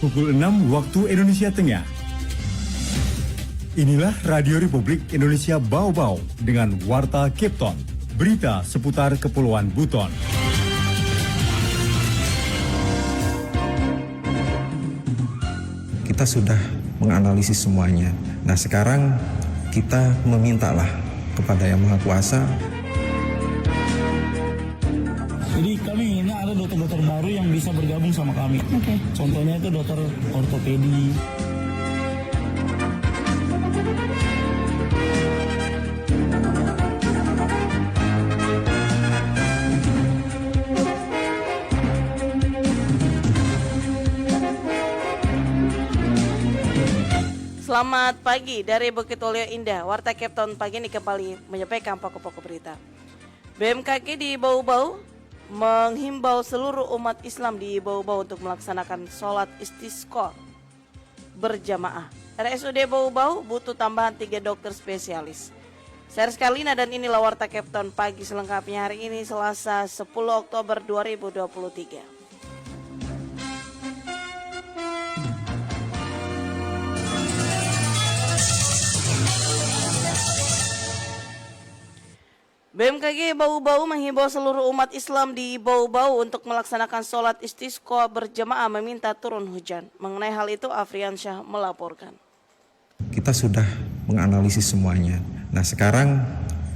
pukul 6 waktu Indonesia Tengah. Inilah Radio Republik Indonesia Bau-Bau dengan Warta Cape Town, berita seputar Kepulauan Buton. Kita sudah menganalisis semuanya. Nah sekarang kita memintalah kepada Yang Maha Kuasa. Jadi kami ingin ada dokter-dokter baru yang bisa bergabung sama kami. Contohnya itu dokter ortopedi. Selamat pagi dari Bukit Olio Indah. Warta Cape Town pagi ini kembali menyampaikan pokok-pokok berita. BMKG di Bau-Bau menghimbau seluruh umat Islam di Bau-Bau untuk melaksanakan sholat istisqa berjamaah. RSUD Bau-Bau butuh tambahan 3 dokter spesialis. Saya Rizka Lina dan inilah Warta Cape Town pagi selengkapnya hari ini Selasa 10 Oktober 2023. BMKG Bau-Bau menghimbau seluruh umat Islam di Bau-Bau untuk melaksanakan sholat istisqa berjamaah meminta turun hujan. Mengenai hal itu, Afriansyah melaporkan. Kita sudah menganalisis semuanya. Nah sekarang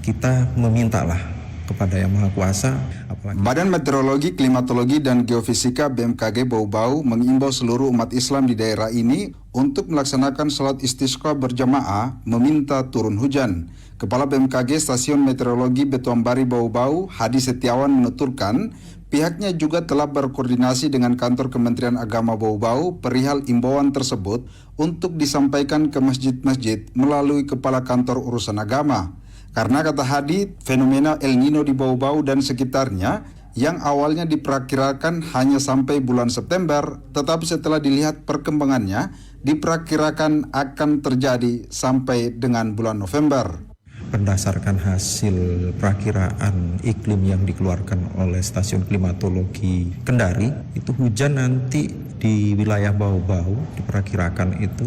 kita memintalah kepada Yang Maha Kuasa. Badan Meteorologi, Klimatologi, dan Geofisika BMKG Bau-Bau mengimbau seluruh umat Islam di daerah ini untuk melaksanakan sholat istisqa berjamaah meminta turun hujan. Kepala BMKG Stasiun Meteorologi Betuambari Bau-Bau, Hadi Setiawan menuturkan, pihaknya juga telah berkoordinasi dengan kantor Kementerian Agama Bau-Bau perihal imbauan tersebut untuk disampaikan ke masjid-masjid melalui Kepala Kantor Urusan Agama. Karena kata Hadi, fenomena El Nino di Bau-Bau dan sekitarnya yang awalnya diperkirakan hanya sampai bulan September, tetapi setelah dilihat perkembangannya, diperkirakan akan terjadi sampai dengan bulan November. Berdasarkan hasil perakiraan iklim yang dikeluarkan oleh Stasiun Klimatologi Kendari, itu hujan nanti di wilayah Bau-Bau diperkirakan itu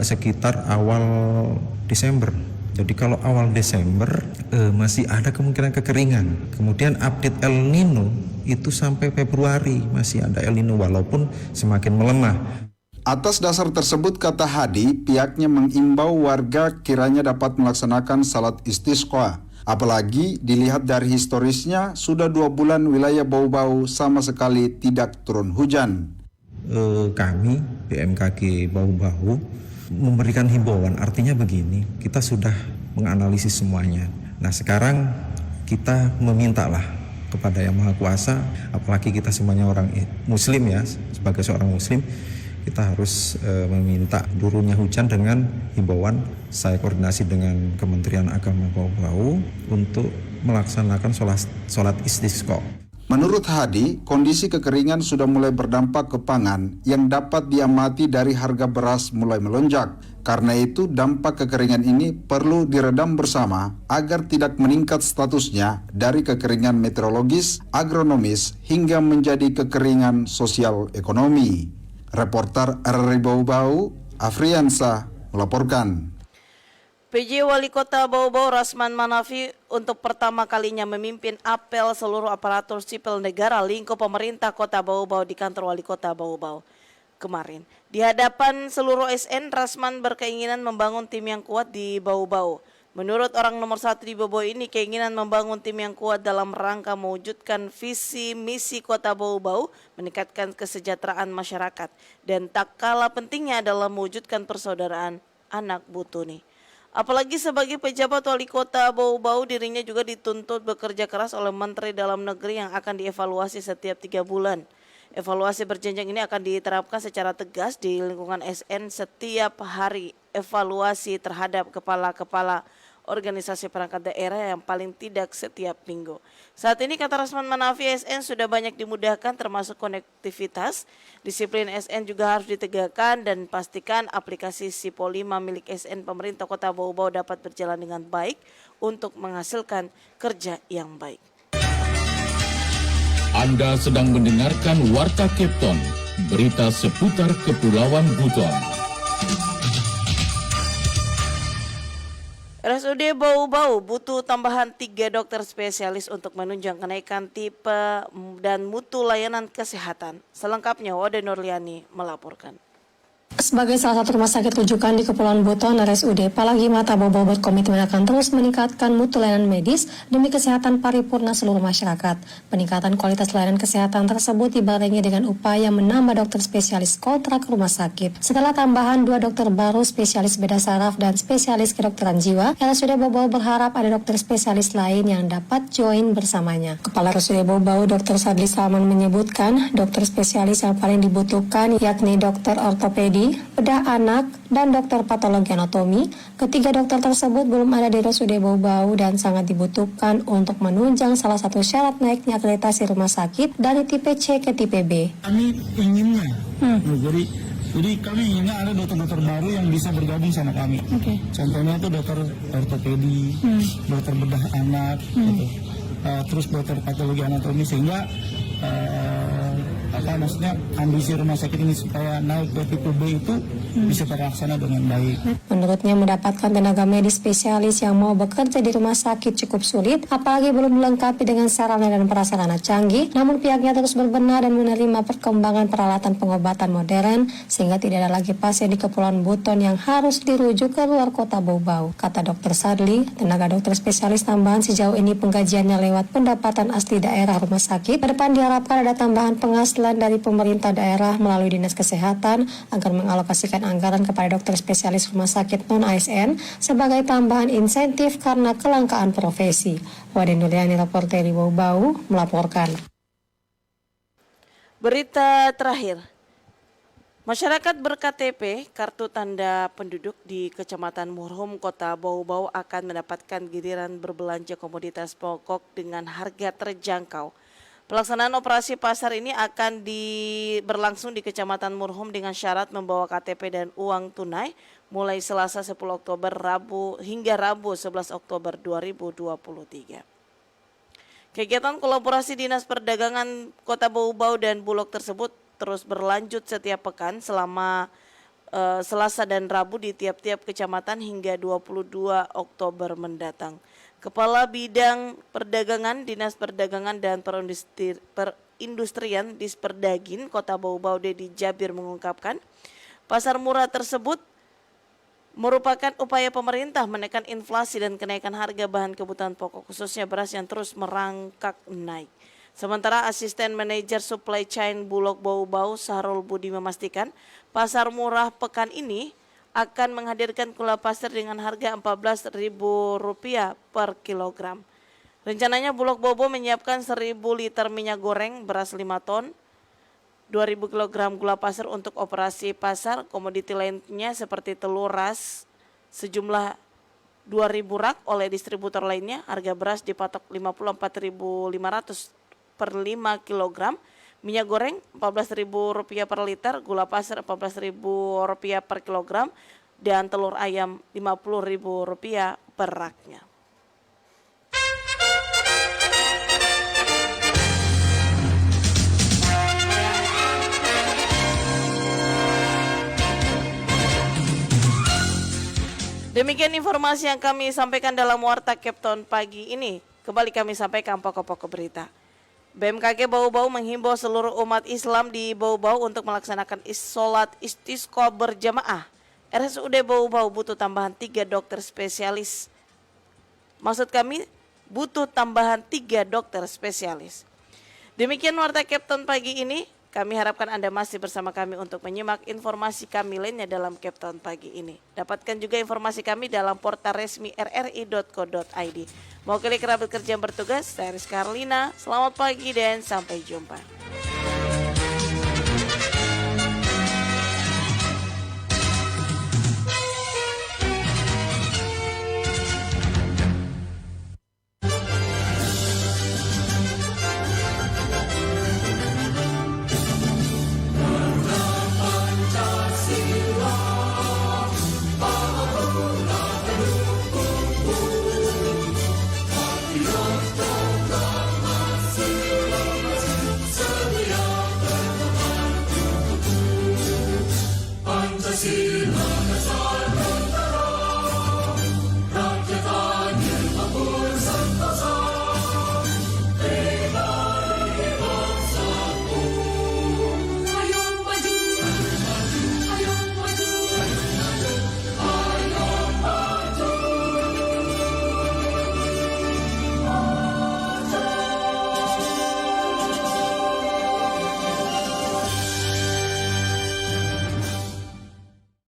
sekitar awal Desember. Jadi kalau awal Desember masih ada kemungkinan kekeringan. Kemudian update El Nino itu sampai Februari masih ada El Nino walaupun semakin melemah. Atas dasar tersebut, kata Hadi, pihaknya mengimbau warga kiranya dapat melaksanakan salat istisqa. Apalagi dilihat dari historisnya, sudah 2 bulan wilayah Bau-Bau sama sekali tidak turun hujan. Kami, BMKG Bau-Bau, memberikan himbauan, artinya begini, kita sudah menganalisis semuanya. Nah sekarang kita memintalah kepada Yang Maha Kuasa, apalagi kita semuanya orang Muslim ya, sebagai seorang Muslim, kita harus meminta turunnya hujan dengan himbauan. Saya koordinasi dengan Kementerian Agama Bau-Bau untuk melaksanakan sholat istisqa. Menurut Hadi, kondisi kekeringan sudah mulai berdampak ke pangan yang dapat diamati dari harga beras mulai melonjak. Karena itu, dampak kekeringan ini perlu diredam bersama agar tidak meningkat statusnya dari kekeringan meteorologis, agronomis, hingga menjadi kekeringan sosial ekonomi. Reporter RRI Bau-Bau, Afriansyah melaporkan. PJ Wali Kota Bau-Bau Rasman Manafi untuk pertama kalinya memimpin apel seluruh aparatur sipil negara lingkup pemerintah Kota Bau-Bau di kantor Wali Kota Bau-Bau kemarin. Di hadapan seluruh SN, Rasman berkeinginan membangun tim yang kuat di Bau-Bau. Menurut orang nomor 1 di Bau-Bau ini, keinginan membangun tim yang kuat dalam rangka mewujudkan visi misi Kota Bau-Bau, meningkatkan kesejahteraan masyarakat, dan tak kalah pentingnya adalah mewujudkan persaudaraan anak butuni. Apalagi sebagai pejabat wali kota Bau-Bau, dirinya juga dituntut bekerja keras oleh Menteri Dalam Negeri yang akan dievaluasi setiap 3 bulan. Evaluasi berjenjang ini akan diterapkan secara tegas di lingkungan SN setiap hari. Evaluasi terhadap kepala-kepala organisasi perangkat daerah yang paling tidak setiap minggu. Saat ini kata Rasman Manafi, SN sudah banyak dimudahkan termasuk konektivitas. Disiplin SN juga harus ditegakkan dan pastikan aplikasi Sipo 5 milik SN pemerintah Kota Bau-Bau dapat berjalan dengan baik untuk menghasilkan kerja yang baik. Anda sedang mendengarkan Warta Cape Town, berita seputar Kepulauan Buton. RSUD Bau-Bau butuh tambahan 3 dokter spesialis untuk menunjang kenaikan tipe dan mutu layanan kesehatan. Selengkapnya Wade Nurliani melaporkan. Sebagai salah satu rumah sakit rujukan di Kepulauan Buton, RSUD Palagi Mata Bau-Bau berkomitmen akan terus meningkatkan mutu layanan medis demi kesehatan paripurna seluruh masyarakat. Peningkatan kualitas layanan kesehatan tersebut dibarengi dengan upaya menambah dokter spesialis kontrak rumah sakit. Setelah tambahan 2 dokter baru spesialis bedah saraf dan spesialis kedokteran jiwa, RSUD Bau-Bau berharap ada dokter spesialis lain yang dapat join bersamanya. Kepala RSUD Bau-Bau, Dr. Sadli Salman menyebutkan, dokter spesialis yang paling dibutuhkan yakni dokter ortopedi, bedah anak, dan dokter patologi anatomi. Ketiga dokter tersebut belum ada di RSUD Bau-Bau dan sangat dibutuhkan untuk menunjang salah satu syarat naiknya akreditasi rumah sakit dari tipe C ke tipe B. Kami inginnya, jadi kami inginnya ada dokter-dokter baru yang bisa bergabung sama kami. Contohnya itu dokter ortopedi, dokter bedah anak, gitu. Terus dokter patologi anatomi, sehingga maksudnya ambisi rumah sakit ini supaya naik ke tipe B itu bisa terlaksana dengan baik. Menurutnya mendapatkan tenaga medis spesialis yang mau bekerja di rumah sakit cukup sulit, apalagi belum dilengkapi dengan sarana dan prasarana canggih. Namun pihaknya terus berbenah dan menerima perkembangan peralatan pengobatan modern sehingga tidak ada lagi pasien di Kepulauan Buton yang harus dirujuk ke luar kota Bau-Bau. Kata Dr. Sadli, tenaga dokter spesialis tambahan sejauh ini penggajiannya lewat pendapatan asli daerah rumah sakit. Ke depan diharapkan ada tambahan penghasilan dari pemerintah daerah melalui Dinas Kesehatan agar mengalokasikan anggaran kepada dokter spesialis rumah sakit non-ASN sebagai tambahan insentif karena kelangkaan profesi. Wade Nurliani, reporter di Bau-Bau, melaporkan. Berita terakhir. Masyarakat ber-KTP, kartu tanda penduduk di Kecamatan Murhum, Kota Bau-Bau akan mendapatkan giliran berbelanja komoditas pokok dengan harga terjangkau. Pelaksanaan operasi pasar ini akan berlangsung di Kecamatan Murhum dengan syarat membawa KTP dan uang tunai mulai Selasa 10 Oktober hingga Rabu 11 Oktober 2023. Kegiatan kolaborasi Dinas Perdagangan Kota Bau-Bau dan Bulog tersebut terus berlanjut setiap pekan selama Selasa dan Rabu di tiap-tiap kecamatan hingga 22 Oktober mendatang. Kepala Bidang Perdagangan Dinas Perdagangan dan Perindustrian Disperdagin Kota Bau-Bau Dedi Jabir mengungkapkan, pasar murah tersebut merupakan upaya pemerintah menekan inflasi dan kenaikan harga bahan kebutuhan pokok khususnya beras yang terus merangkak naik. Sementara Asisten Manajer Supply Chain Bulog Bau-Bau Sahrul Budi memastikan pasar murah pekan ini akan menghadirkan gula pasir dengan harga Rp14.000 per kilogram. Rencananya Bulog Bau-Bau menyiapkan 1.000 liter minyak goreng, beras 5 ton, 2.000 kg gula pasir untuk operasi pasar. Komoditi lainnya seperti telur ras sejumlah 2.000 rak oleh distributor lainnya. Harga beras dipatok Rp54.500 per 5 kg. Minyak goreng Rp14.000 per liter, gula pasir Rp14.000 per kilogram, dan telur ayam Rp50.000 per raknya. Demikian informasi yang kami sampaikan dalam Warta Kepton pagi ini. Kembali kami sampaikan pokok-pokok berita. BMKG Bau-Bau menghimbau seluruh umat Islam di Bau-Bau untuk melaksanakan sholat istisqa berjamaah. RSUD Bau-Bau butuh tambahan 3 dokter spesialis. Maksud kami butuh tambahan 3 dokter spesialis. Demikian Warta Kepton pagi ini. Kami harapkan Anda masih bersama kami untuk menyimak informasi kami lainnya dalam Kepton pagi ini. Dapatkan juga informasi kami dalam portal resmi rri.co.id. Mau klik kerabat kerja yang bertugas, saya Rizka Arlina. Selamat pagi dan sampai jumpa.